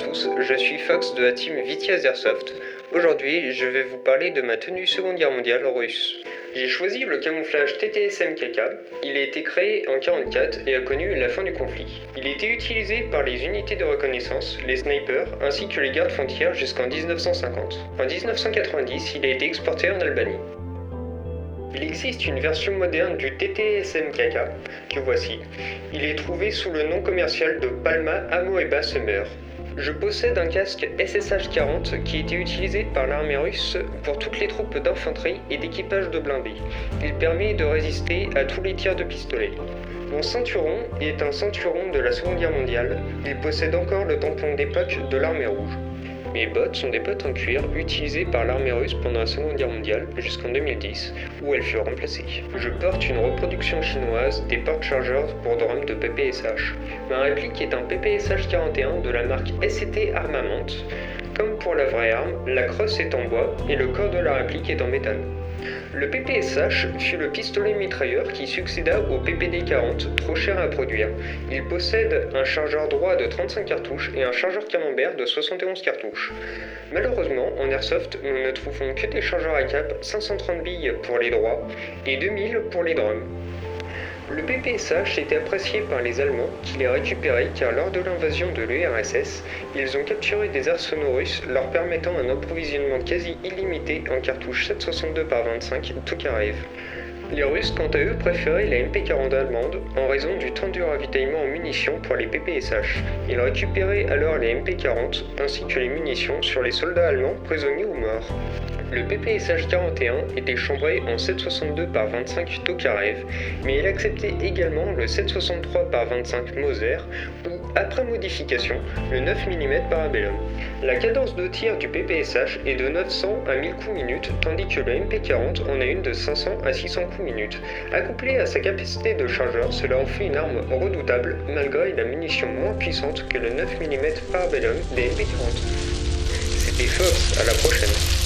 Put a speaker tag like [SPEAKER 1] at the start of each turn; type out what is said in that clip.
[SPEAKER 1] tous, je suis Fox de la team Vitiaz Airsoft. Aujourd'hui, je vais vous parler de ma tenue Seconde Guerre mondiale russe. J'ai choisi le camouflage TTSM-KK. Il a été créé en 1944 et a connu la fin du conflit. Il a été utilisé par les unités de reconnaissance, les snipers, ainsi que les gardes frontières jusqu'en 1950. En 1990, il a été exporté en Albanie. Il existe une version moderne du TTSM-KK, que voici. Il est trouvé sous le nom commercial de Palma Amoeba Summer. Je possède un casque SSH-40 qui était utilisé par l'armée russe pour toutes les troupes d'infanterie et d'équipage de blindés. Il permet de résister à tous les tirs de pistolet. Mon ceinturon est un ceinturon de la Seconde Guerre mondiale. Il possède encore le tampon d'époque de l'armée rouge. Mes bottes sont des bottes en cuir utilisées par l'armée russe pendant la Seconde Guerre mondiale jusqu'en 2010, où elles furent remplacées. Je porte une reproduction chinoise des porte-chargeurs pour drone de PPSH. Ma réplique est un PPSH-41 de la marque SCT Armament. Comme pour la vraie arme, la crosse est en bois et le corps de la réplique est en métal. Le PPSH fut le pistolet mitrailleur qui succéda au PPD-40, trop cher à produire. Il possède un chargeur droit de 35 cartouches et un chargeur camembert de 71 cartouches. Malheureusement, en Airsoft, nous ne trouvons que des chargeurs à cap 530 billes pour les droits et 2000 pour les drums. Le PPSH était apprécié par les Allemands qui les récupéraient car lors de l'invasion de l'URSS, ils ont capturé des arsenaux russes leur permettant un approvisionnement quasi illimité en cartouches 7,62 par 25 Tokarev. Les Russes, quant à eux, préféraient la MP40 allemande en raison du temps de ravitaillement en munitions pour les PPSH. Ils récupéraient alors les MP40 ainsi que les munitions sur les soldats allemands prisonniers ou morts. Le PPSH-41 était chambré en 7,62 par 25 Tokarev, mais il acceptait également le 7,63 par 25 Moser ou, après modification, le 9 mm Parabellum. La cadence de tir du PPSH est de 900 à 1000 coups minute, tandis que le MP40 en a une de 500 à 600 coups minute. Accouplé à sa capacité de chargeur, cela en fait une arme redoutable, malgré la munition moins puissante que le 9 mm Parabellum des MP40. C'était Fox, à la prochaine.